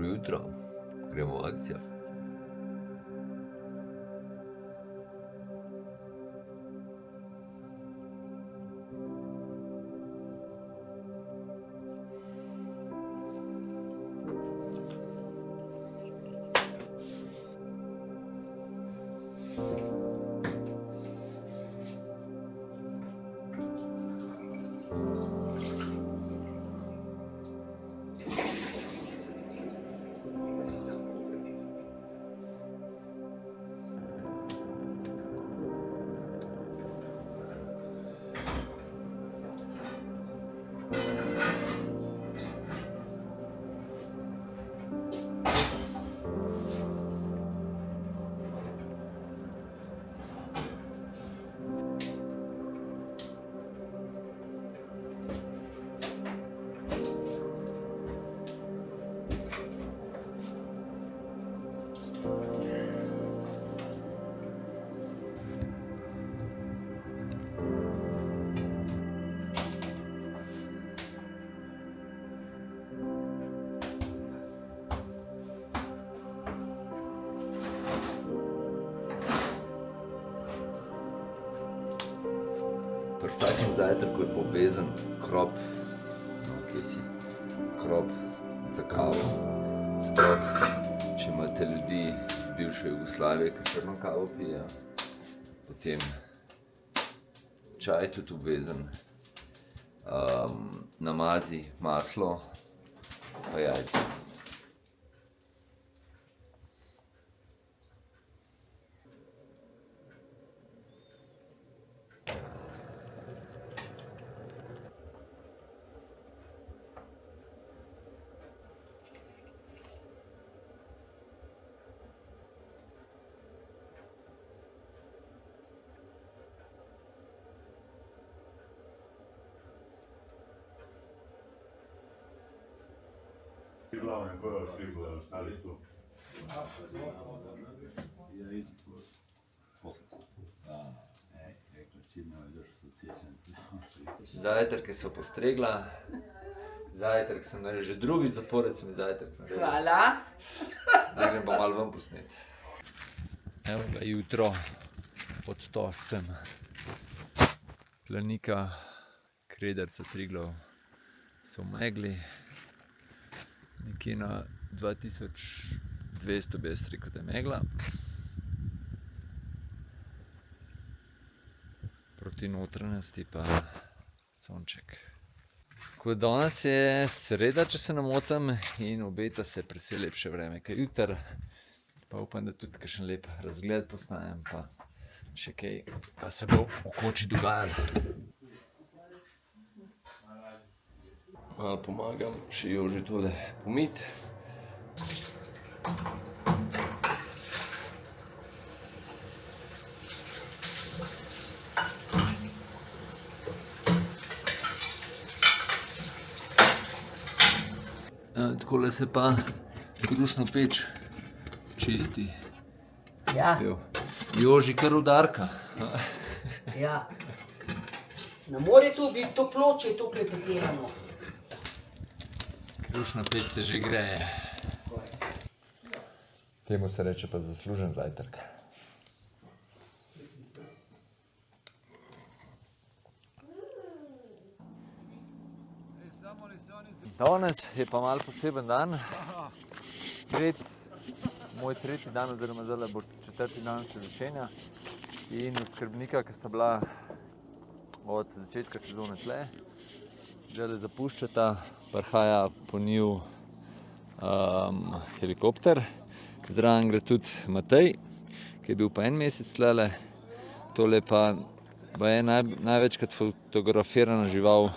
Dobro jutro, gremo v akcijo. Pri vsakem zajtrku je povezan krop, kje si, krop za kavo. Sploh, če imate ljudi iz bivše Jugoslavije, ki črno kavo pijejo, potem čaj tudi obvezen, namazi, maslo pa jajca. Glavne bojo šli bojo ostali tu. Zajtrke so postregla. Zajtrk sem naredil, že drugič zapored sem zajtrk naredil. Hvala. Zdaj grem pa malo ven posnet. Evo ga jutro pod Toscem. Planika, Krederca, Triglav so v megli. Nekje na 2200 bi jaz rekel, da je megla. Proti notranjosti pa sonček. Tako da danes je sreda, če se ne motim, in obeta se precej lepše vreme kot jutri. Pa upam, da tudi kakšen lep razgled posnajem, pa še kaj, pa se bo v koči dogajalo. Malo pomagam še Joži tole pomiti. Takole se pa krušno peč čisti. Ja, Joži kar udarka. ja. Ne more tu biti toplo, če je to klepetirano. Krušna peč se že greje. Temu se reče pa zaslužen zajtrk. Danes je pa malo poseben dan. Moj tretji dan, oziroma zdaj bo četrti dan se začenja. In oskrbnika, ki sta bila od začetka sezone tle, zdaj zapuščata, prihaja po njiju helikopter. Zraven gre tudi Matej, ki je bil pa en mesec tlele. Tole pa je največkrat fotografirana žival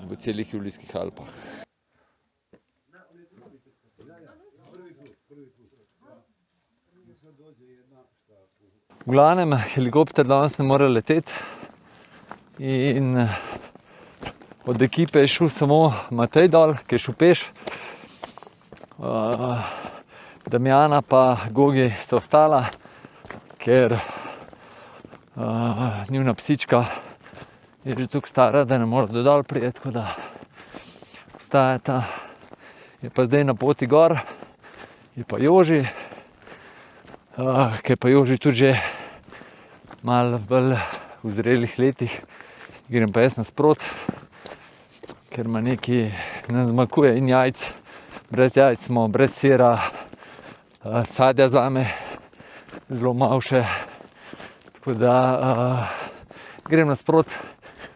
v celih Julijskih Alpah. V glavnem, helikopter danes ne more leteti in od ekipe je šel samo Matej dol, ki je šel peš. Damjana pa Gogi sta ostala, ker njuna psička je že toliko stara, da ne more do dol priti, tako da ostajata. Je pa zdaj na poti gor, je pa Joži, ki je pa Joži tudi že malo bolj v zrelih letih. Grem pa jaz nasprot, ker ima nekaj, nam zmanjkuje in jajc. Brez jajc smo, brez sira, sadja zame, zelo malo še. Tako da grem nasprot,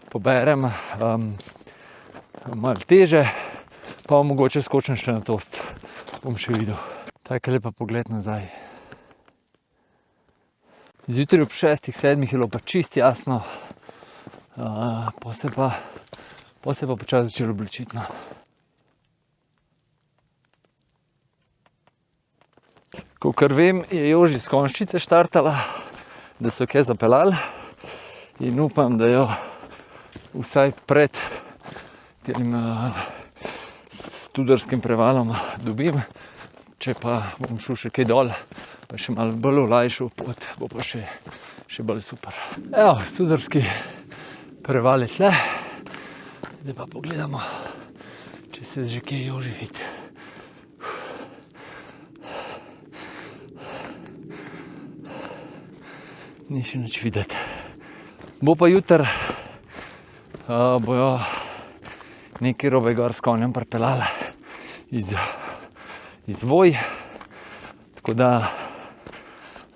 poberem malo teže, pa mogoče skočim še na tost. Bom še videl. Tak je lepa pogled nazaj. Zjutraj ob 6-7 je bilo pa čist jasno, po se pa počasi začelo oblačiti. No. Kakor vem, je Joži s Konjščice štartala, da so kaj zapeljali in upam, da jo vsaj pred tem Studerskim prevalom dobim. Če pa bom šel še kaj dol, pa še malo bolj olajšal pot, bo pa še bolj super. Evo, Studerski preval je tle. Zdaj pa pogledamo, če se že kaj Joži vidi. Ni še nič videti. Bo pa jutri bojo neki robe gor s konjem pripeljali iz Voj, tako da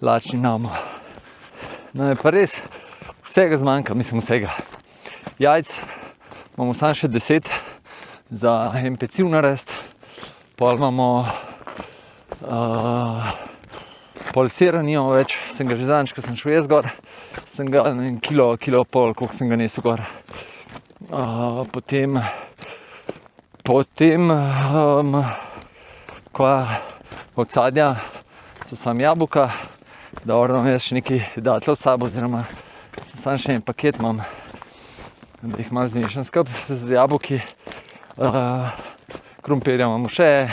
lačni namo. No je pa res, vsega zmanjka, mislim vsega. Jajc imamo samo še 10 za en peciv narediti, pol imamo pol sira nimamo več, sem ga že zadnjič, ko sem šel jaz gor, sem ga kilo pol, koliko sem ga nesel gor. Potem kva od sadja so sam jabolka, dobro, imam jaz še nekaj datljev s sabo, oziroma sam še en paket imam, da jih malo zmešam skupaj z jabolki. Krompirja imamo še,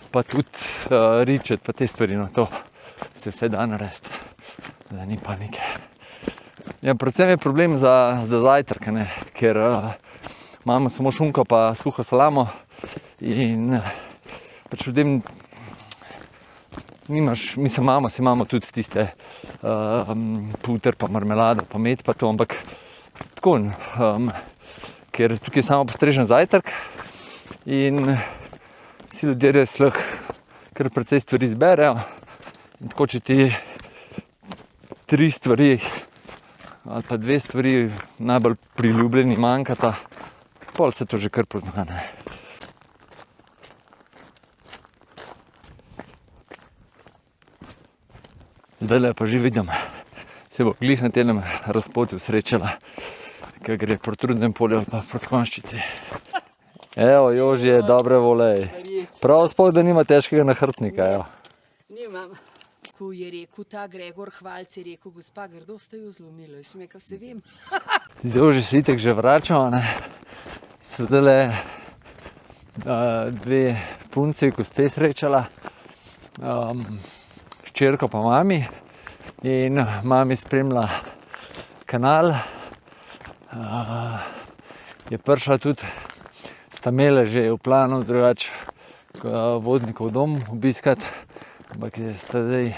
pa tudi ričet, pa te stvari, no to se vse da narediti, da ni panike. Ja, predvsem je problem za zajtrk, ne, ker imamo samo šunko pa suho salamo in pač ljudem nimaš, mislim, imamo tudi tiste puter pa marmelado pa med pa to, ampak tako, ker tukaj je samo postrežen zajtrk in si ljudje res lahko kar precej stvari izberejo. In tako, če ti 3 stvari ali pa 2 stvari najbolj priljubljeni manjkata, pol se to že kar pozna, ne. Zdajle pa že vidim, se bo glih na tem razpotu srečala, ki gre proti Rudnem polju ali pa proti Konjščici. Evo, Joži je dobre volej. Prav sploh, da nima težkega nahrbtnika, evo. Nimam. Ko je rekel ta Gregor Hvalc, je rekel, gospa, grdo ste jo zlomilo. Jaz sem rekel, se vem. Zdaj Joži se itek že vračamo, ne. So zdajle 2 punci, ko ste srečala, hčerko pa mami, in mami spremlja kanal. Je prišla tudi, sta imele že v planu drugače vodnikov dom obiskati, ampak sta zdaj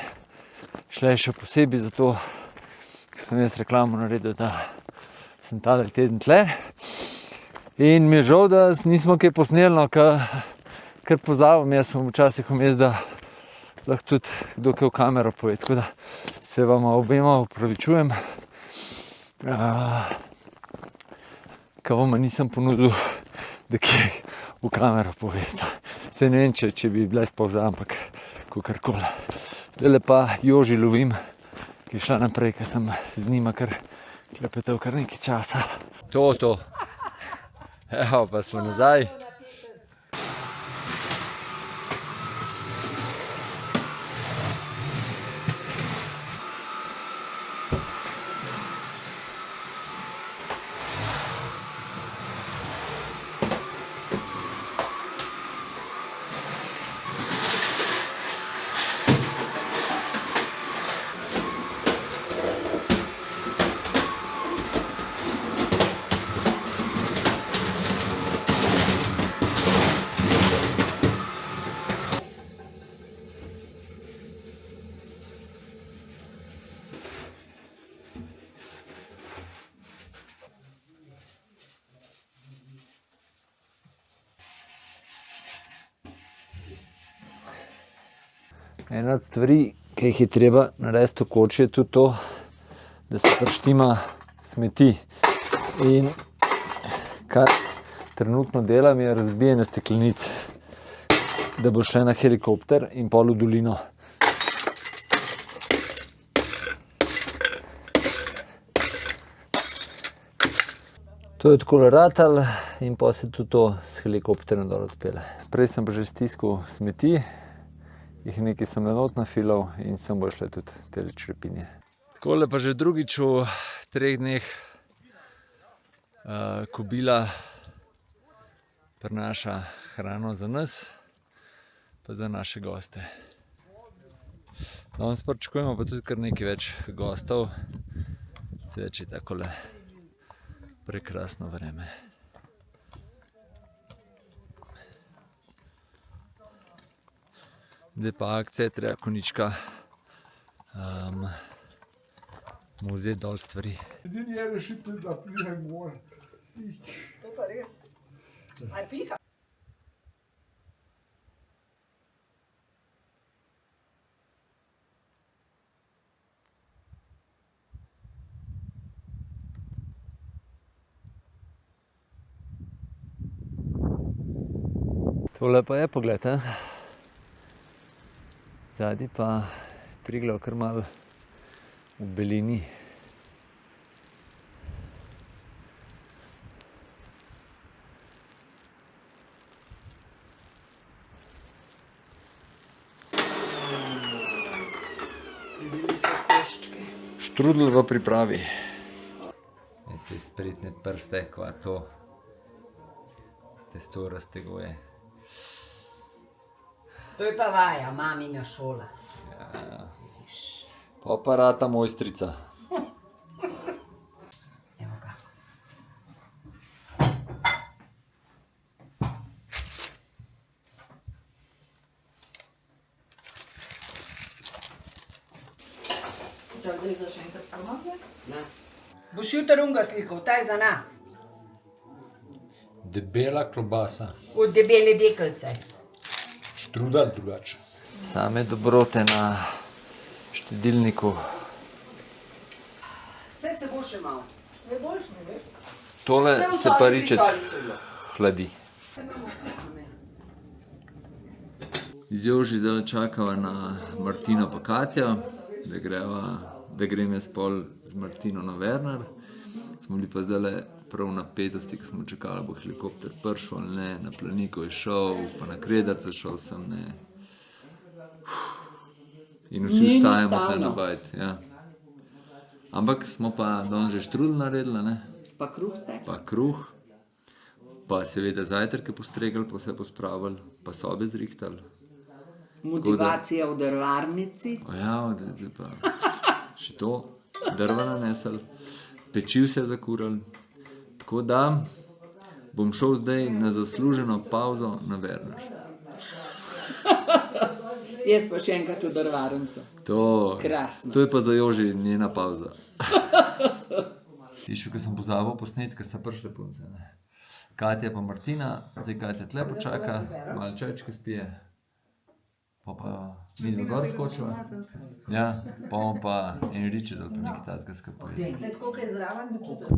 šle še posebej zato, ker sem jaz reklamo naredil, da sem tale teden tle. In mi je žal, da nismo kaj posneli, no, ker pozabim, jaz sem včasih vmes, da lahko tudi kdo kaj v kamero pove, tako da se vam obema opravičujem. Ka vama nisem ponudil, da kaj v kamero povesta. Se ne vem, če bi bila spolza, ampak kakorkoli. Zdajle pa Joži lovim, ki je šla naprej, ker sem z njima kar klepetal kar nekaj časa. To. Evo, pa smo nazaj. Ena od stvari, ki jih je treba narediti v koči, je tudi to, da se prštima smeti. In kar trenutno delam, je razbijanje steklenic, da bo šle na helikopter in pol v dolino. To je tako ratal in pa se tudi to s helikopterjem dol odpele. Prej sem pa že stiskal smeti, jih nekaj sem not nafilal in sem bo šle tudi tele črepinje. Takole pa že drugič v 3 dneh kobila prinaša hrano za nas, pa za naše goste. Danes pričakujemo pa tudi kar nekaj več gostov, sedaj je takole prekrasno vreme. Zdaj pa akcija je treba konjička mu vzeti dol stvari. Edini je rešitelj, da pride gor. To pa res. Aj piha. Tole pa je pogled, Zadnji pa Triglav kar malo v belini. Štrudel v pripravi. Te spretne prste, kva to testo razteguje. To je pa vaja, mamina šola. Ja. Pa rata mojstrica. Evo ga. Boš jutri unga slikal, ta je za nas. Debela klobasa. Od debele deklice. Štrudel drugače. Same dobrote na štedilniku. Vse se bo še malo. Ne boš, ne veš. Tole se pa ričet hladi. Z Joži zdaj čakava na Martino pa Katjo, da greme spol z Martino na Werner. Smo bili pa zdaj prav v napetosti, ko smo čakali, bo helikopter prišel ali ne, na Planiko je šel, pa na Kredarce šel sem, ne. In vsi vstajamo tle na bajt, ja. Ampak smo pa danes že štrudel naredili, ne. Pa kruh tek. Pa kruh, pa seveda zajtrke postregli, pa vse pospravili, pa sobe zrihtali. Motivacija v drvarnici. Ja, zdaj pa še to, drva nanesli, peči vse zakurali. Tako da bom šel zdaj na zasluženo pavzo na Werner. Jaz pa še enkrat v drvarnico. Krasno. To je pa za Joži njena pavza. Tišo, ki sem pozabil posnet, ker sta prišle punce, ne. Katja pa Martina, zdaj Katja tle počaka, malo čajčke spije. Pa midva gor skočiva. Ja, pa bomo pa Enriče dali pa nekaj tazga skupaj. Zdaj tako, kaj je zraven, ne čutim.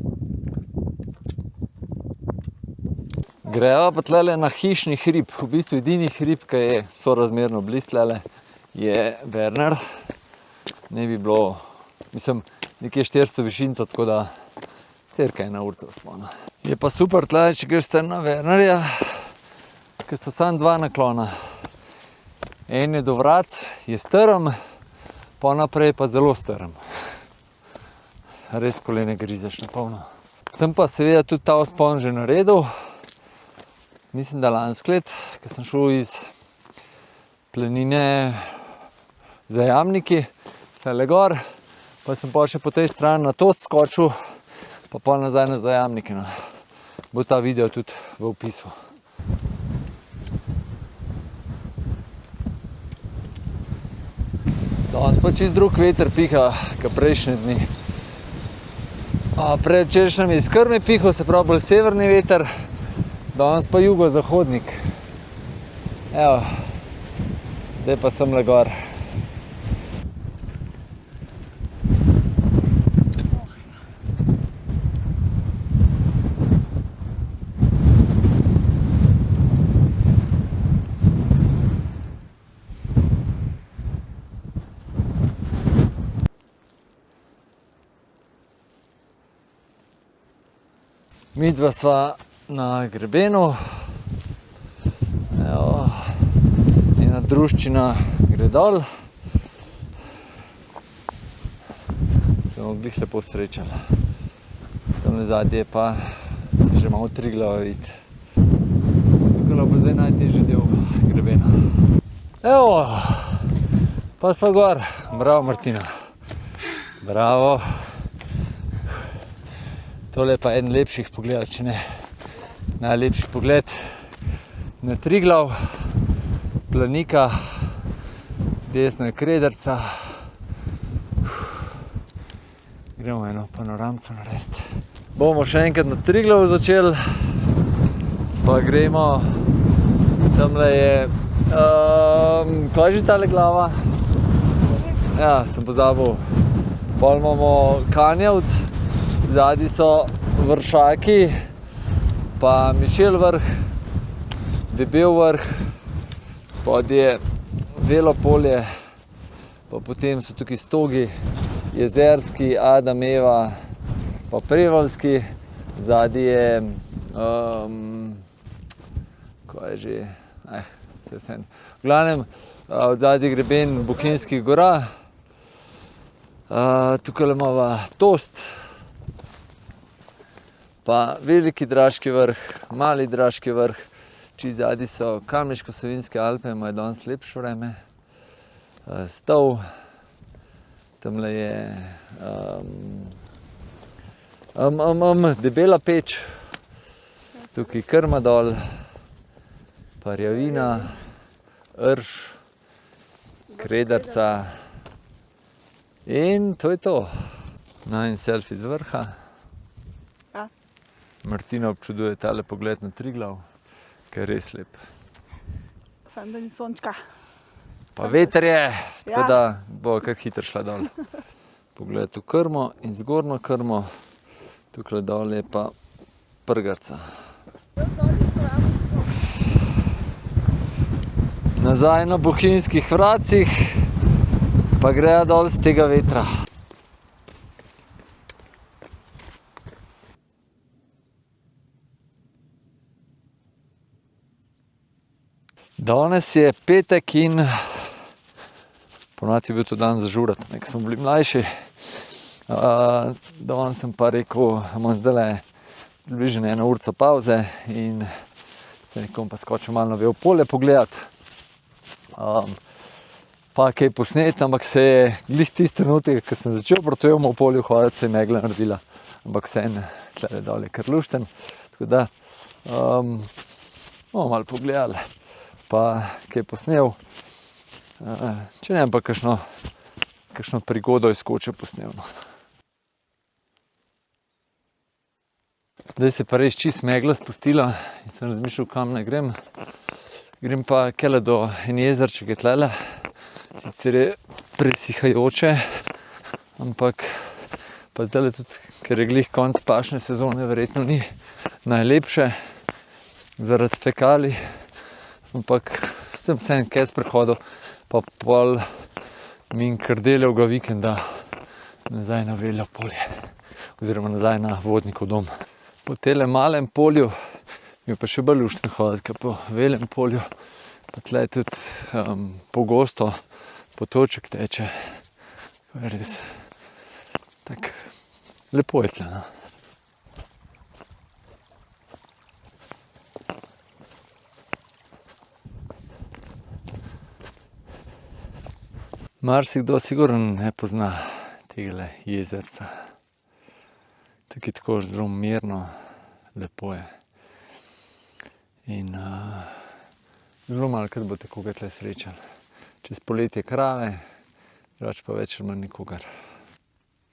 Greva pa tlele na hišni hrib. V bistvu edini hrib, ki je sorazmerno blizu tlele, je Werner. Ne bi bilo, mislim, nekje 400 višinca, tako da cirka 1 urca vzpona. Je pa super tlele, če greste na Wernerja, ker sta samo 2 naklona. En je do vrat, je strm, pa naprej pa zelo strm. Res kolene grizeš na polno. Sem pa seveda tudi ta vzpon že naredil. Mislim, da lansko let, ko sem šel iz planine za Jamniki, tlele gor, pa sem pa še po tej strani na to skočil, pa pol nazaj na Zajamnike. Bo ta video tudi v opisu. Danes pa čist drug veter piha, kot prejšnje dni. Predvčerajšnjem je iz Krme pihal, se pravi bolj severni veter, danes pa jugozahodnik. Evo, zdaj pa semle gor Midva sva na grebenu. Evo, ena druščina gre dol. Se bomo glih lepo srečali. Tamle zadnje pa se že malo Triglava vidi. Tukaj bo zdaj najtežji del grebena. Evo, pa sva gor. Bravo, Martina. Bravo. Tole je pa eden lepših pogledov, če ne najlepši pogled na Triglav. Planika, desno je Krederca. Gremo eno panoramco narediti. Bomo še enkrat na Triglav začeli, pa gremo, tamle je, kaj je že tale glava? Ja, sem pozabil. Pol imamo Kanjavc, zadnji so Vršaki, pa Mišel vrh, Debel vrh, spodaj je Velo polje, pa potem so tukaj Stogi, Jezerski, Adam, Eva, pa Prevaljski, zadnji je, kaj je že, se vsem. V glavnem, od zadnji greben Bohinjskih gora, tukaj imamo Tost, pa Veliki Draški vrh, Mali Draški vrh, čist zadnji so Kamniško-Savinjske Alpe, imajo danes lepše vreme, Stol, tamle je Debela peč, tukaj Krma dol, pa Rjavina, Rž, Krederca in to je to. Najin selfie z vrha. Ja. Martina občuduje tale pogled na Triglav, ki je res lep. Samo da ni sončka. Pa veter je, tako Ja. da bo kar hitro šla dol. Pogled v Krmo in zgornjo Krmo, tukaj dol je pa Prgarca. Nazaj na Bohinjskih vracih, pa grejo dol z tega vetra. Danes je petek in ponovadi je bil to dan za žurat, ko smo bili mlajši. Danes sem pa rekel, imam zdajle približno 1 urico pavze in se nekom pa skočil malo na Velo polje pogledati. Pa kaj posnet, ampak se je glih tisti trenutek, ko sem začel proti Velo polju hoditi, se je megla naredila. Ampak vseeno, tle dol je kar lušten. Tako da bomo malo pogledali, pa kaj posnel. Če ne, pa kakšno prigodo izkoče posnel. Zdaj se pa res čist megla spustila in sem razmišljal, kam naj grem. Grem pa kele do en jezerček je tlele. Sicer je presihajoče, ampak pa zdajle tudi, ker je glih konc pašne sezone, verjetno ni najlepše zaradi fekalij. Ampak sem vseeno kaj sprehodil, pa pol min krdeljevega vikenda nazaj na Velo polje, oziroma nazaj na Vodnikov dom. Po tele malem polju mi je pa še bolj luštno hoditi, kot po Velem polju. Pa tle tudi pogosto potoček teče. To je res tako lepo je tle, no. Marsikdo sigurno ne pozna tegale jezerca. Tukaj je tako zelo mirno, lepo je. In zelo malokrat boste koga tle srečali. Čez poletje krave, drugače pa več ali manj nikogar.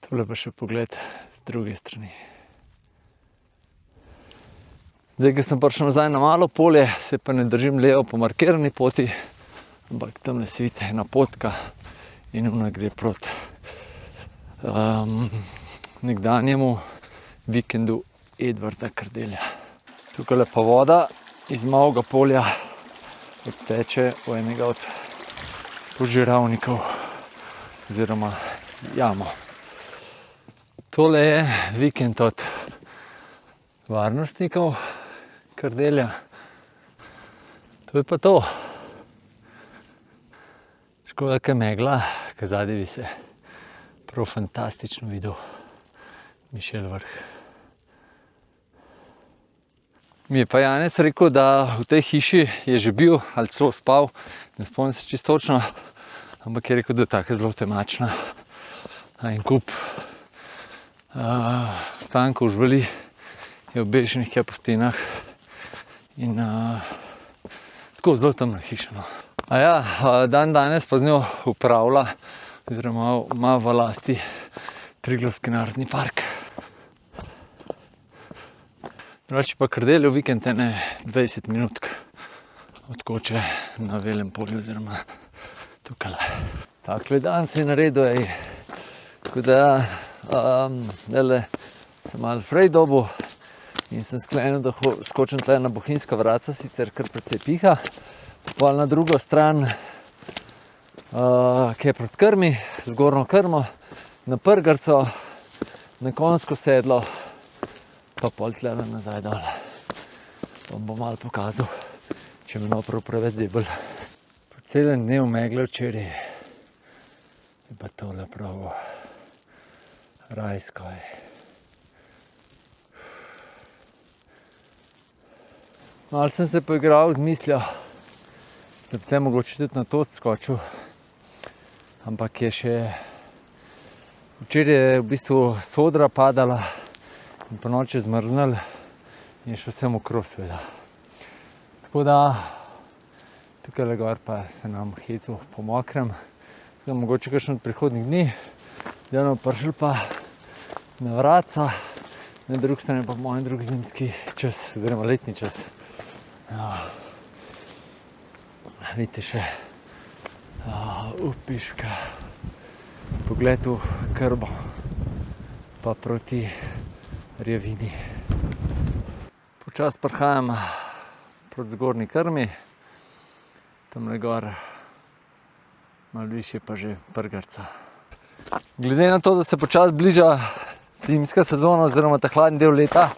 Tole pa še pogled z druge strani. Zdaj, ko sem prišel nazaj na Malo polje, se pa ne držim levo po markirani poti, ampak tamle se vidite ena potka in ona gre proti nekdanjemu vikendu Edvarda Kardelja. Tukaj pa voda iz Malega polja odteče v enega od požiralnikov oziroma jamo. Tole je vikend od varnostnikov Kardelja. To je pa to. Škoda, ker megla, ker zadaj bi se prav fantastično videl Mišel vrh. Mi je pa Janez rekel, da v tej hiši je že bil ali celo spal, ne spomnim se čisto točno, ampak je rekel, da je taka zelo temačna. En kup stankov živali je obešenih kje po stenah in tako zelo temna hiša. No. A ja, dan danes pa z njo upravlja, oziroma ima v lasti Triglavski narodni park. Drugače pa Kardelj v vikend ene 20 minutk od Koče na Velem polju, oziroma tukaj. Takle dan se je naredil, tako da dele sem malo frej dobil in sem sklenil, da skočim tle na Bohinjska vratca, sicer kar precej piha. Pa na drugo stran, ki je proti krmi, zgornjo krmo, na Prgarco, na konjsko sedlo, pa pol tle nazaj dol. Vam bom malo pokazal, če me prav preveč zebel. Po celem dnevu megle včeraj je pa tole prav rajsko. Malo sem se poigral z mislijo, da bi te mogoče tudi na tost skočil, ampak je še včeraj je v bistvu sodra padala in po noči zmrznil in še vse mokro seveda. Tako da tukaj gor pa se nam hecu po mokrem, tako da mogoče kakšen od prihodnjih dni, da bomo prišli pa na vratca, na drugi strani pa moj drugi zimski čas, oziroma letni čas. Ja. Vidite še upiška, pogled v Krbo, pa proti Rjavini. Počas prihajam proti zgornji Krmi, tamle gor, malo višje pa že Prgarca. Glede na to, da se počas bliža zimska sezona oziroma ta hladni del leta,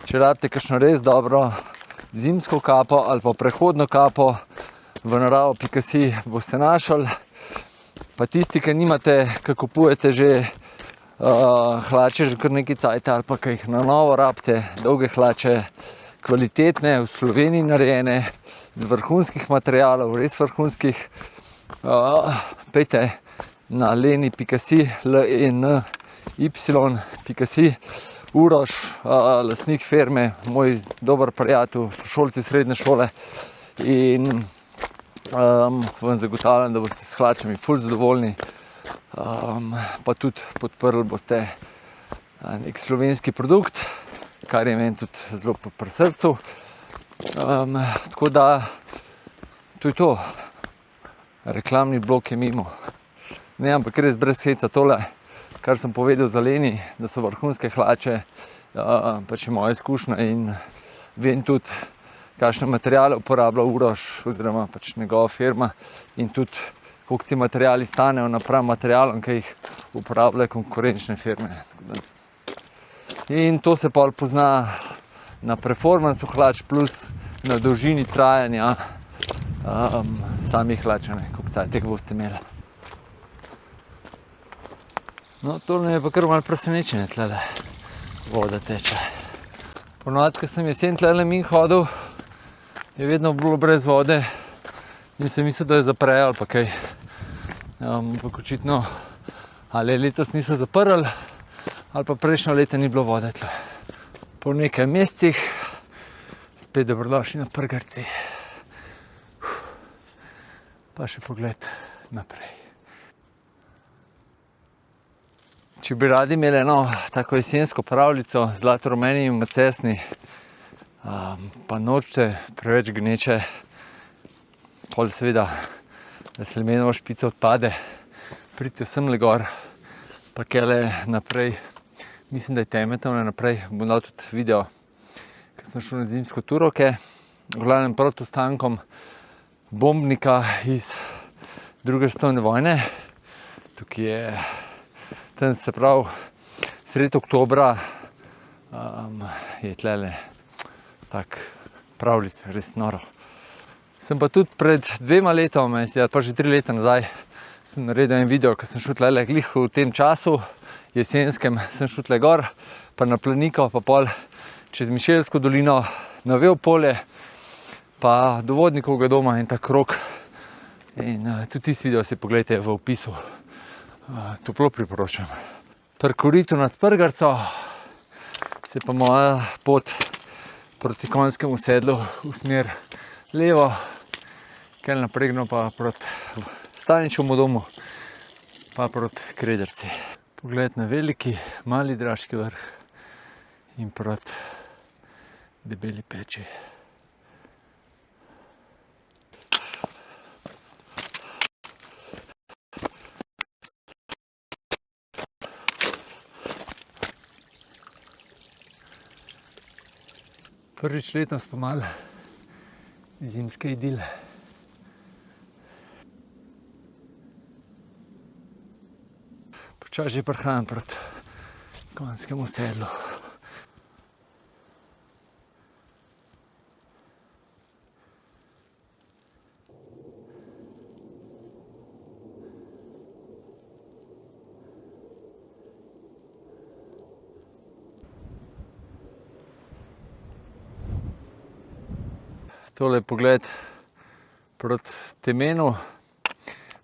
če rabite kakšno res dobro zimsko kapo ali pa prehodno kapo v naravo.si boste našli. Pa tisti, ki nimate, ki kupujete že hlače že kar nekaj cajta ali pa ki jih na novo rabite, dolge hlače, kvalitetne, v Sloveniji narejene, z vrhunskih materialov, res vrhunskih, pejte na leni.si, leny.si. Uroš, lastnik firme, moj dober prijatelj, sošolci srednje šole in vam zagotavljam, da boste s hlačami ful zadovoljni, pa tudi podprli boste nek slovenski produkt, kar je meni tudi zelo pri srcu. Tako da, to je to. Reklamni blok je mimo. Ne, ampak res brez heca tole, kar sem povedal za Leni, da so vrhunske hlače, pač je moja izkušnja in vem tudi, kakšne materiale uporablja Uroš oziroma pač njegova firma in tudi, koliko ti materiali stanejo napram materialom, ki jih uporabljajo konkurenčne firme. In to se pol pozna na performansu hlač plus na dolžini trajanja samih hlač, koliko cajtih boste imeli. No, tole je pa kar malo presenečenje tlele. Voda teče. Ponovadi, ko sem jesen tlele min hodil, je vedno bilo brez vode in sem mislil, da je zaprejo ali pa kaj. Ampak očitno ali letos niso zaprli ali pa prejšnjo leto ni bilo vode tle. Po nekaj mesecih spet dobrodošli na Prgarci. Pa še pogled naprej. Če bi radi imeli eno tako jesensko pravljico, zlatorumeni in macesni, pa nočete preveč gneče, pol seveda, da Sljmenova špica odpade, pridite semle gor, pa kele naprej, mislim, da je Temetovne naprej, bom dal tudi video, ker sem šel na zimsko turovke, v glavnem proti ostankom bombnika iz druge svetovne vojne, tukaj je, tam se pravi, sredi oktobra je tlele tak pravljic, res noro. Sem pa tudi pred 2 letoma, ali pa že 3 leta nazaj, sem naredil en video, ko sem šel tlele glih v tem času, jesenskem, sem šel tle gor, pa na Planiko, pa pol čez Mišelsko dolino, na Vel polje, pa do Vodnikovega doma in ta krog. In tudi tisti video si pogledajte v opisu. Toplo priporočam. Pri koritu nad Prgarco se pa moja pot proti konjskemu sedlu v smer levo, ker naprej pa proti Staničevemu domu, pa proti Krederci. Pogled na veliki, mali Draški vrh in proti Debeli peči. Prvič letno spomal zimske idile. Počasi že prihajam proti konjskemu sedlu. Tole je pogled proti Temenu,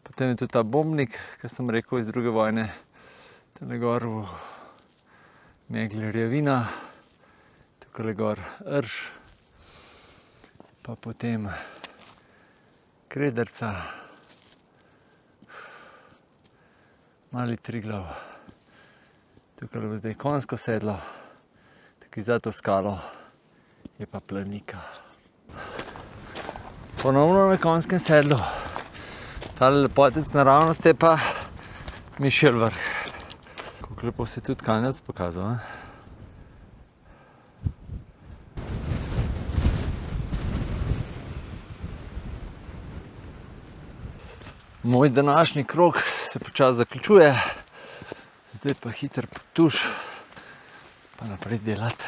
potem je tudi ta bombnik, ki sem rekel, iz druge vojne, tale gor v megli Rjavina, tukaj gor Rž, pa potem Krederca, Mali Triglav, tukaj bo zdaj konjsko sedlo, tukaj za to skalo je pa Planika. Ponovno na konjskem sedlu. Tale lepotec naravnosti je pa Mišel vrh. Kako lepo se je tudi Kanjec pokazal. Moj današnji krog se počasi zaključuje. Zdaj pa hiter tuš, pa naprej delati.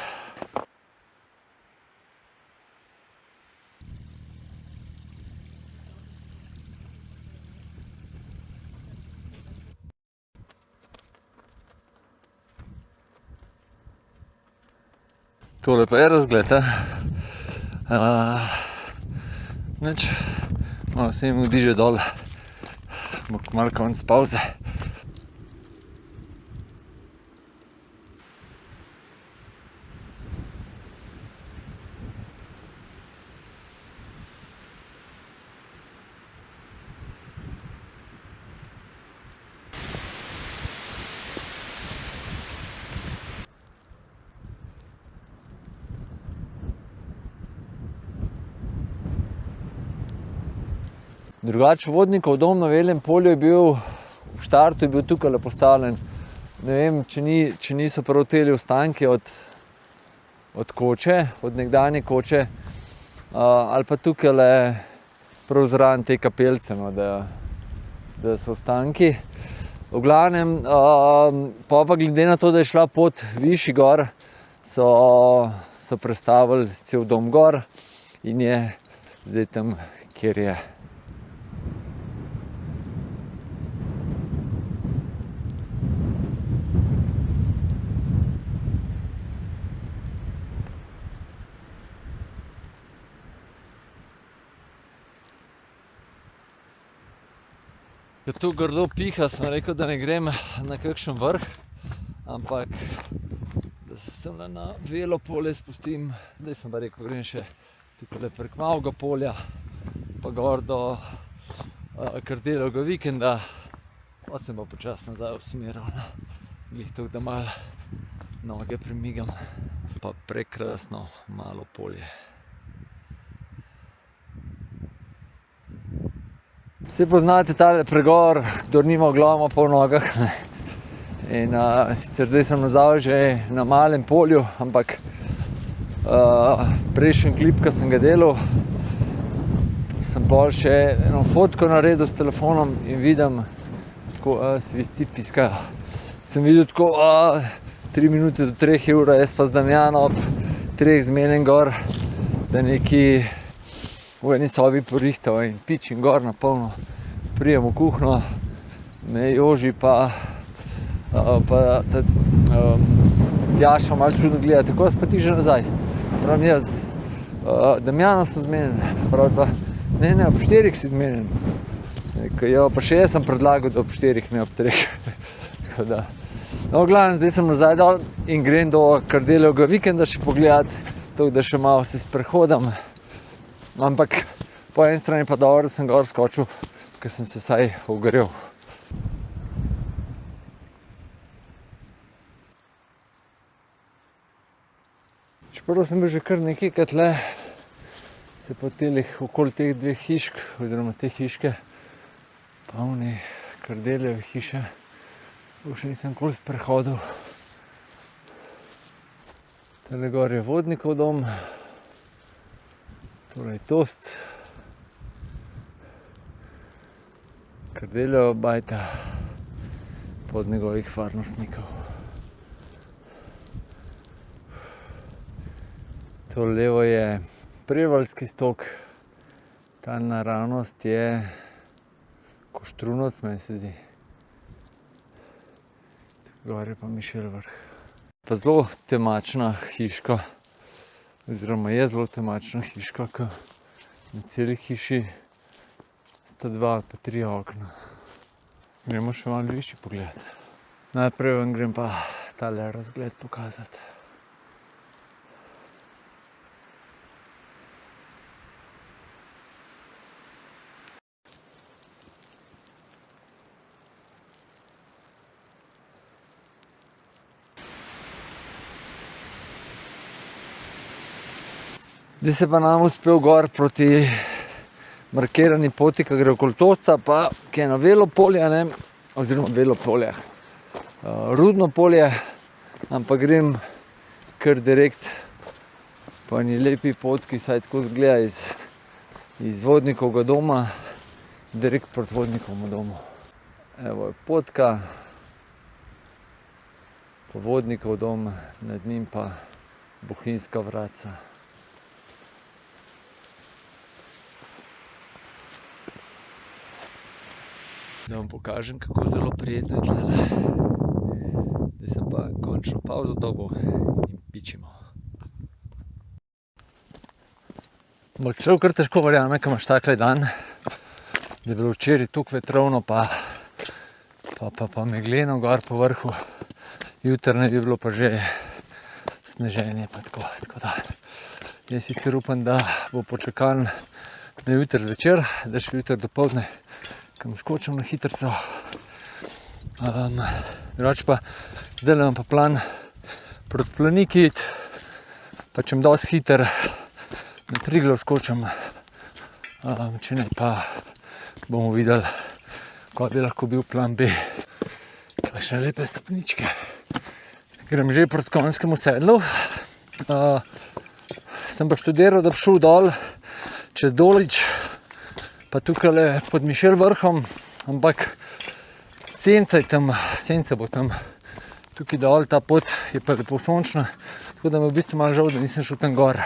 Tole pa je razgled, nič, malo se jim vdiže dol, bo kmalu konec pavze. Drugače Vodnikov dom na Velem polju je bil, v štartu je bil tukaj postavljen. Ne vem, če niso prav teli ostanki od koče, od nekdanje koče, ali pa tukaj prav zraven te kapelice, no, da so ostanki. V glavnem, pa glede na to, da je šla pot višji gor, so prestavili cel dom gor in je zdaj tam, kjer je. Ko tu grdo piha, sem rekel, da ne grem na kakšen vrh, ampak da se sem na Velo polje spustim. Zdaj sem pa rekel, grem še tukaj prek Malega polja, pa gor do Kardelovega vikenda, pa sem pa počasi nazaj usmeril. Glih tako, da malo noge premigam, pa prekrasno Malo polje. Vsi poznate tale pregovor, kdor nima glava, ima pol nogah. In sicer zdaj sem nazaj že na Malem polju, ampak prejšnji klip, ki sem ga delal, sem pol še eno fotko naredil s telefonom in vidim, tako svisci piskajo. Sem videl tako 3 minute do 3 ura, jaz pa z Damjano ob 3 zmenim gor, da neki v eni sobi porihtal in pič in gor na polno. Prijem v kuhno, me Joži pa Tjaša malo čudno gleda, tako pa ti že nazaj. Pravim jaz, Damjano sem zmenjen, pravi pa, ne, ob 4 si zmenjen. Ja, pa še jaz sem predlagal, da ob 4, ne ob 3. Tako da. No, glavno, zdaj sem nazaj dol in grem do Kardeljevega vikenda še pogledati, tako da še malo se sprehodam. Ampak po eni strani pa dobro, da sem gor skočil, ker sem se vsaj ogrel. Čeprav sem bil že kar nekajkrat tle, se po okoli teh 2 hišk, oziroma te hiške, polni Kardeljeve hiše, še nisem nikoli sprehodil. Tale gor je vodnikov dom, torej Tost, Kardeljeva bajta pod njegovih varnostnikov. To levo je Prevaljski stok, ta naravnost je Koštrunoc, meni se zdi. Gor je pa Mišel vrh. Pa zelo temačna hiška, oziroma je zelo temačna hiška, ker na celi hiši sta 2 ali pa 3 okna. Gremo še malo višji pogled. Najprej vam grem pa tale razgled pokazati. Zdaj se pa nam uspel gor proti markirani poti, ki gre okoli Tosca, pa ki je na Velopolje, ne, oziroma Velopolje, Rudno polje, ampak grem kar direkt po eni lepi potki, saj tako izgleda iz vodnikovega doma, direkt proti vodnikovemu domu. Evo je potka, po vodnikov dom, nad njim pa Bohinjska vratca. Da vam pokažem, kako zelo prijetno je tlele. Zdaj sem pa končno pavzo dobil in pičimo. Ampak človek kar težko verjame, ko imaš takle dan, da je bilo včeraj toliko vetrovno pa megleno gor po vrhu. Jutri ne bi bilo pa že sneženje pa tako da. Jaz sicer upam, da bo počakan na jutri zvečer, da še jutri dopoldne kam skočim na hitrico. Drugače pa, zdaj imam pa plan proti Planiki iti, pa čem dosti hiter na Triglav skočim, če ne pa bomo videli, kaj bi lahko bil plan B. Kakšne lepe stopničke. Grem že proti Konjskemu sedlu. Sem pa študiral, da bi šel dol čez Dolič, pa tukaj pod Mišel vrhom, ampak senca bo tam. Tukaj dol, ta pot je pa lepo sončna, tako da me v bistvu malo žal, da nisem šel tam gor.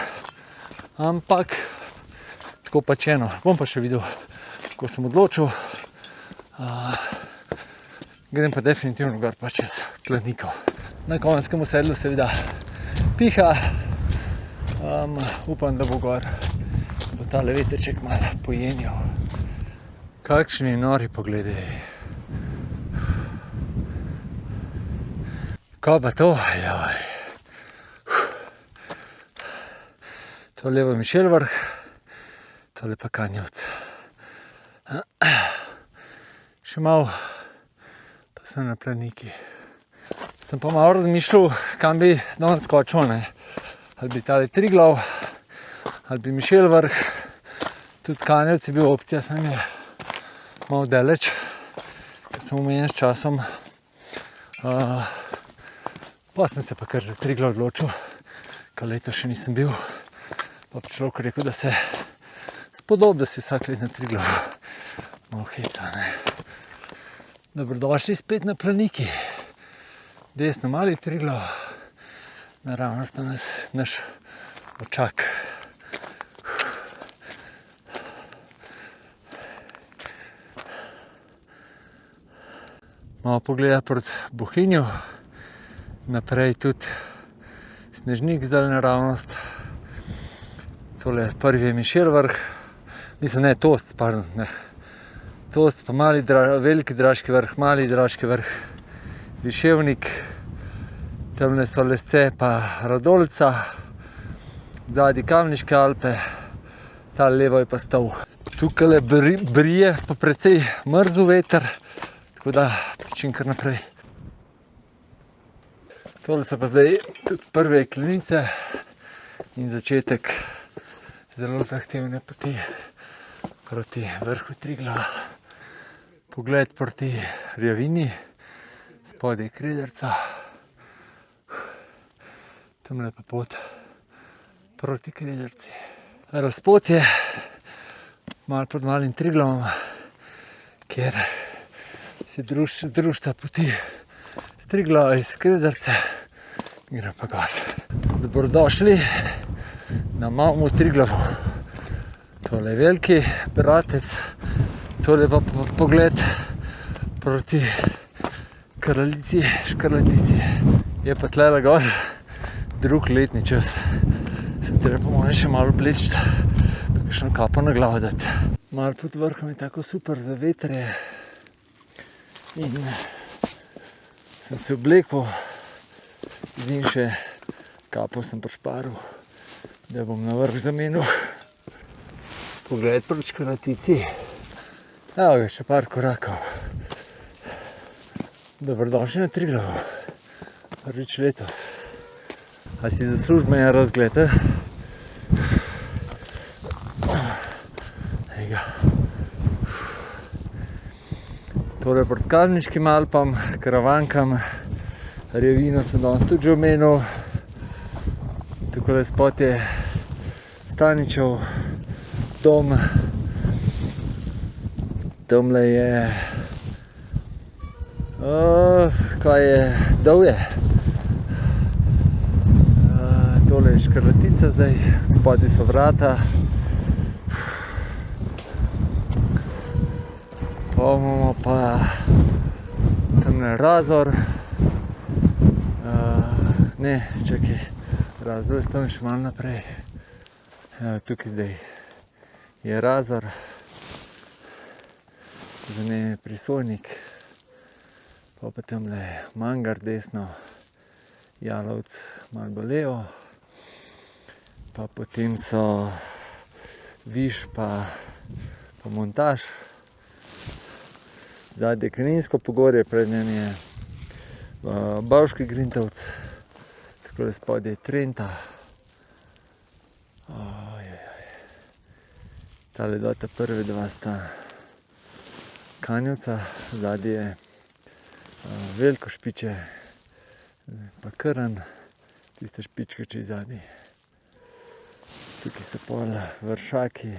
Ampak, tako pač eno, bom pa še videl, ko sem odločil. Grem pa definitivno gor pa čez Planiko. Na Konjskemu sedlu seveda piha, upam, da bo gor bo tale vetrček malo pojenjal. Kakšni nori pogledi. Kaj pa to? Joj. Tole je Mišel vrh, tole pa Kanjevec. Še malo, pa sem na Planiki. Sem pa malo razmišljal, kam bi danes skočil, ne. Ali bi tale Triglav, ali bi Mišel vrh, tudi Kanjevec je bil opcija, sem je malo daleč, ker sem omejen s časom. Pa sem se pa kar za Triglav odločil, ker letos še nisem bil. Pa bi človek rekel, da se spodobi, da si vsak let na Triglav malo heca, ne. Dobrodošli spet na Planiki. Desno Mali Triglav, naravnost pa nas naš očak. Malo pogleda proti Bohinju, naprej tudi Snežnik zdaj naravnost. Tole prvi je Mišel vrh, mislim ne, Tost, pardon, ne. Tost pa Veliki Draški vrh, Mali Draški vrh, Viševnik, tamle so Lesce pa Radolica, zadnji Kamniške Alpe, ta levo je pa Stol. Tukajle brije pa precej mrzel veter, tako da pričim kar naprej. Tole so pa zdaj tudi prve jeklenice in začetek zelo zahtevne poti proti vrhu Triglava. Pogled proti Rjavini, spodaj Krederca, tamle pa pot proti Krederci. Razpot je malo pod Malim Triglavom, kjer se združita poti z Triglava iz Krederce in gre pa gor. Dobrodošli na Malemu Triglavu. Tole je veliki bratec, tole pa pogled proti Kraljici, Škrlatici. Je pa tlele gor drug letni čas. Se treba po mojem še malo oblečiti, pa kakšno kapo na glavo dati. Malo pod vrhom je tako super za vetrje in sem se oblekel in še kapo sem prišparil, da bom na vrh zamenil. Pogled proti Škrlatici. Evo ga, še par korakov. Dobrodošli na Triglavu. Prvič letos. A si zaslužim en razgled, Ejga. Tole proti Kamniškim Alpam, Karavankam, Rjavino sem danes tudi že omenil. Takole spot je Staničev dom. Tamle je kaj je Dovje. Tole je Škrlatica zdaj, spodaj so vrata. Pa imamo pa tamle Razor. Ne, čakaj, Razor je tam še malo naprej. Tukaj zdaj je Razor. Za njim je Prisojnik. Pa tamle Mangar desno, Jalovec malo bolj levo. Pa potem so Viš pa Montaž. Zadnje je Kaninsko pogorje, pred njim je Bavški Grintovec. Takole spodaj je Trenta. Tale dota prve dva sta Kanjevca, zadnji je Veliko Špiče, pa Krn, tiste špičke čez zadnji. Tukaj so pol Vršaki,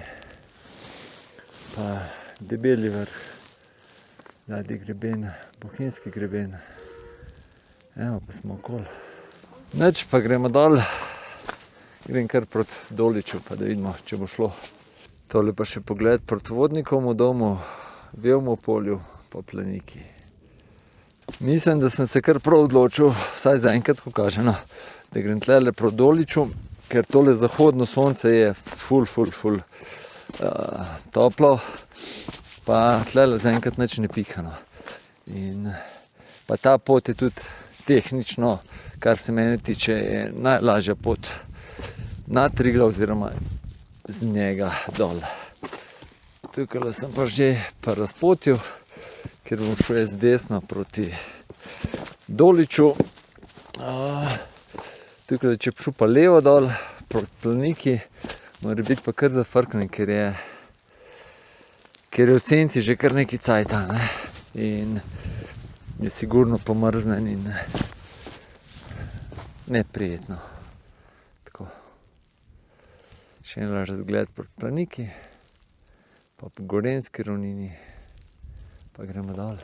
pa Debeli vrh, zadnji greben, Bohinjski greben. Evo, pa smo okoli. Nič, pa gremo dol. Grem kar proti Doliču, pa da vidimo, če bo šlo. Tole pa še pogled proti Vodnikovemu domu, Belemu polju, pa Planiki. Mislim, da sem se kar prav odločil, vsaj zaenkrat, ko kaže, no, da grem tlele proti Doliču, ker tole zahodno sonce je ful toplo, pa tlele zaenkrat nič ne pika, no. In pa ta pot je tudi tehnično, kar se mene tiče, je najlažja pot na Triglav oziroma z njega dol. Tukaj sem pa že po razpotju, ker bom šel jaz desno proti Doliču. Tukaj, če bi šel pa levo dol proti Planiki, mora biti pa kar zafrknen, ker je v senci že kar nekaj cajta, ne? In je sigurno pomrznen in neprijetno. Tako. Še en razgled proti Planiki, pa po Gorenjski ravnini, pa gremo dol.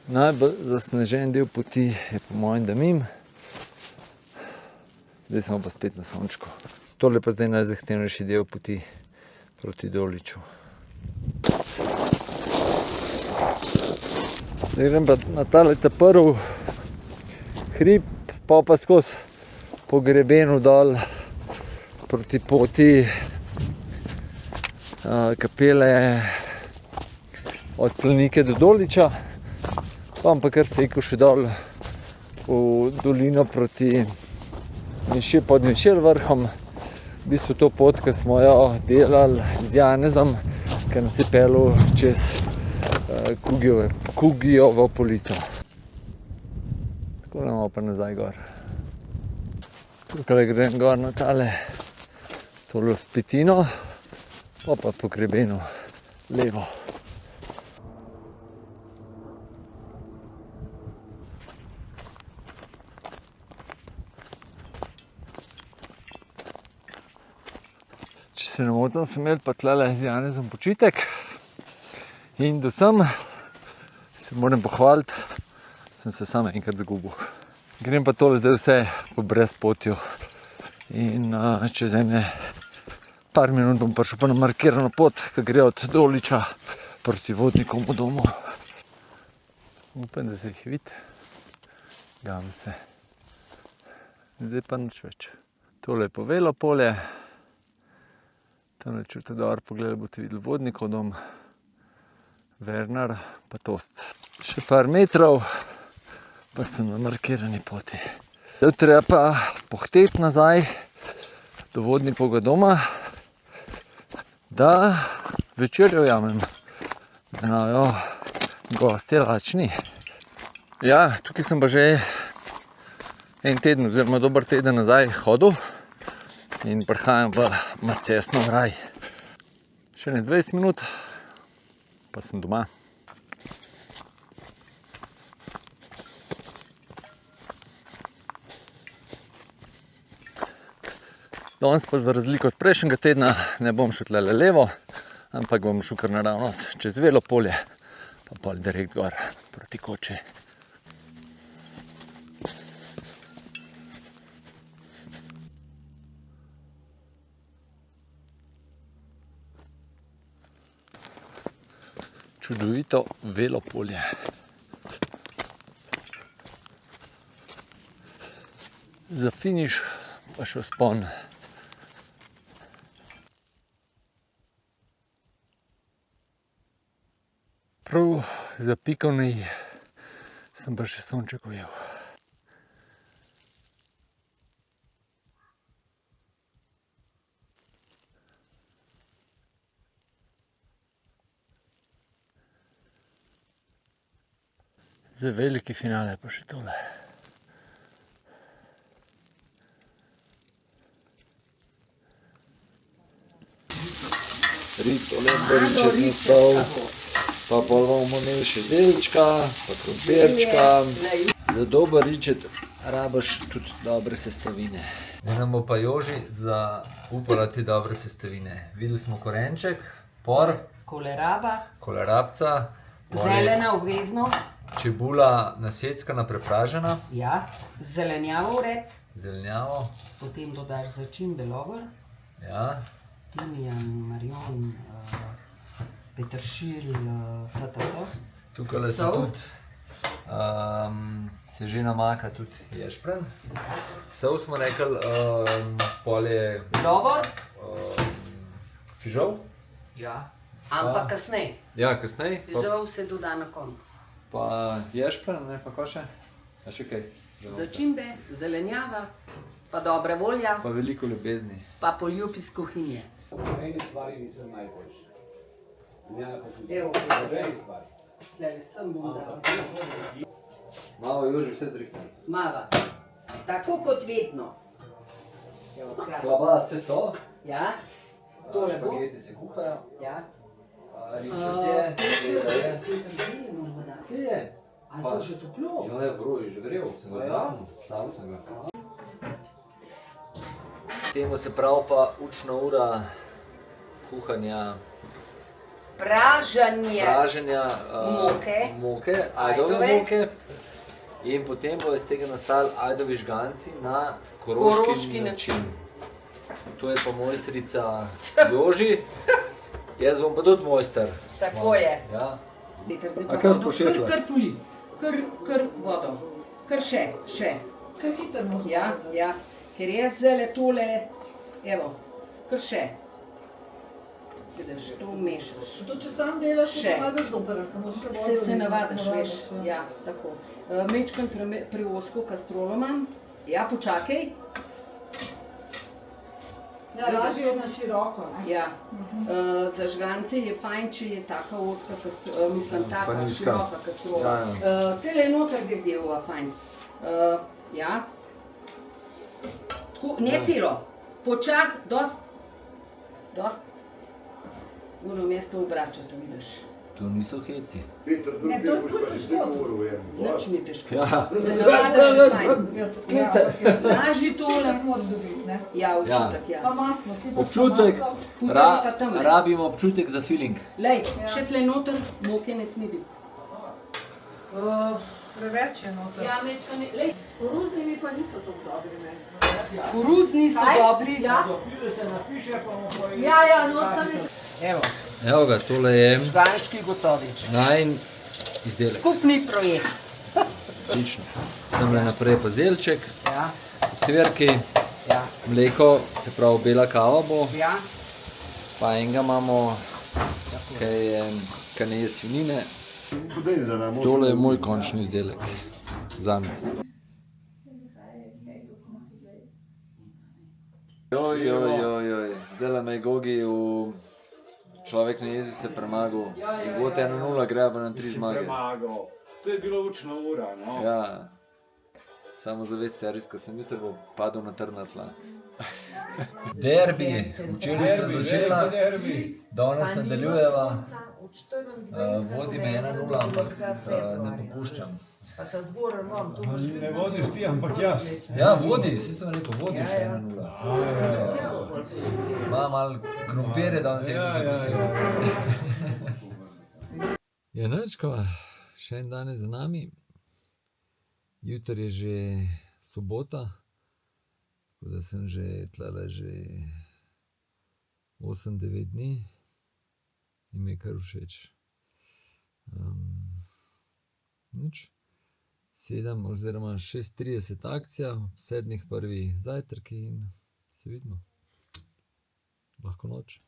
Najbolj zasnežen del poti je po mojem, da mim. Zdaj smo pa spet na sončku. Tole pa zdaj najzahtevnejši del poti proti Doliču. Zdaj grem pa na tale prvi hrib, pa skozi po grebenu dol proti poti kapele od Planike do Doliča. Pa kar sekal še dol v dolino proti pod Mišel vrhom. V bistvu to pot, ki smo jo delali z Janezom, ki nas je peljal čez Kugijovo polico. Tako bomo pa nazaj gor. Tukaj grem gor na tole vzpetino, pa po grebenu levo. Če se ne motim, smo imeli pa tlele z Janezom počitek in do sem se moram pohvaliti, sem se samo enkrat zgubil. Grem pa tole zdaj vse po brezpotju in čez par minut bom prišel pa na markirano pot, ki gre od Doliča proti Vodnikovemu domu. Upam, da se jih vidi. Gam se. Zdaj pa nič več. Tole je Povelo polje. Tam čuti dobro pogled, boste videli Vodnikov dom, Vernar pa Tost. Še par metrov, pa sem na markirani poti. Zdaj treba pa pohteti nazaj do Vodnikovega doma, da večerjo ujamem, da najo gostje lačni. Ja, tukaj sem pa že en teden, oziroma dober teden nazaj hodil in prihajam v Macesnov raj. Še 20 minut, pa sem doma. Danes pa za razliko od prejšnjega tedna ne bom šel tlele levo, ampak bom šel kar naravnost čez Velo polje, pa pol direkt gor proti Koči. Čudovito Velo polje. Za finiš pa še vzpon. Prav za piko na i sem pa še sonček ujel. Za veliki finale pa še tole. Tole boriček nastal. Pa pol bomo imeli še delčka, pa krompirčka. Za dober ričet rabiš tudi dobre sestavine. Zdaj nam bo pa Joži zaupala te dobre sestavine. Videli smo korenček, por, kolerabca, zelena obvezno, čebula naseckana, prepražena, ja, zelenjavo vred, zelenjavo, potem dodaš začimbe lovor, ja, timijan, marjon, peteršilj, tukaj se tudi se že namaka tudi ješprenj. Sol smo rekli, pol je lovor, fižol. ja, ampak kasneje. Ja, kasneje. Fižol se doda na koncu. Pa ješprenj, ne pa ko še? A še kaj? Začimbe, zelenjava, pa dobra volja, Pa veliko ljubezni. pa poljub iz kuhinje. Meni stvari nisem najboljši. Evo, Meni stvari. tlele sem bom dala. Malo Joži vse zrihtal. Mava, tako kot vedno. Evo, krasno. Klobase so, Ja, tole bo. špageti se kuhajo, Ja. ričet je, seveda je. Peteršilj moramo dati. Vse je. A je to že toplo? Ja, je bro, je že vrel, sem ga Ja. dal, stavil sem ga. Temu se pravi pa učna ura kuhanja praženja moke, ajdove Ajdove. moke. In potem bojo iz tega nastali ajdovi žganci na Koroški koroški način. To je pa mojstrica Joži, jaz bom pa tudi mojster. Tako je. Ja. A kar pošefla? Kar puli, kar vodo, kar še. Kar hitro možno. Ja, ker jaz zdaj tole, evo, kar še. Vidiš, to vmešaš. To, če sam delaš, Še. je malo zoper. Se navadiš, veš. Ja, tako. Mečkam preosko kastrolo imam. Ja, počakaj. Ja, lažje je na široko. Ja. Za žgance je fajn, če je taka oska kastrolo, mislim, taka Pa nizka. široka kastrola. Ja, Tele je noter gdje delova fajn. Ja. Tako, ne celo. Počas, dost. Moram jaz to obračati, vidiš. To niso heci. Peter, Ne, to je ful težko. Nič mi težko. Ja. Se navadaš je fajn. Sklice. Lažji tole. Občutek moraš dobiti, ne? Ja, občutek, Pa ja. maslo. ti daš Občutek, maslo. Putari pa tam. rabimo občutek za feeling. Lej, še tle noter, moke ne sme biti. Preveč je noter. Ja, mečkani, lej. Koruzni mi pa niso tako dobri, ne? Koruzni so Kaj? dobri. Ja. Ja, noter je. Evo, Evo ga, tole je žgančki gotovi. najin izdelek. Skupni projekt. Odlično. Tamle naprej pa zelček, Ja, cvirki, ja, mleko, se pravi bela kava bo, ja. pa enega imamo, ki ne je svinine. Tole je moj končni izdelek. Zame. Joj, zdaj me je Gogi v Človek na jezi se premagal. Je god 1-0, gre pa na 3 zmage. Premagal. To je bilo učno ura, no. Ja, samo zavest serijsko sem jutro bo padel na trdna tla. Derbi, včeraj sem začela, danes nadaljujeva. Vodi me 1-0, ampak ne popuščam. Ne vodiš ti, ampak jaz. Ja, vodi, vsi sem rekel, vodiš 1-0. Ima malo krompirje, danes je zakusil. Ja, ničko, še en dan je za nami. Jutri je že sobota, tako da sem že tlele že 8-9 dni in mi je kar všeč. Nič. 7 oziroma 6:30 akcija, ob 7 prvi zajtrki in se vidimo. Lahko noč.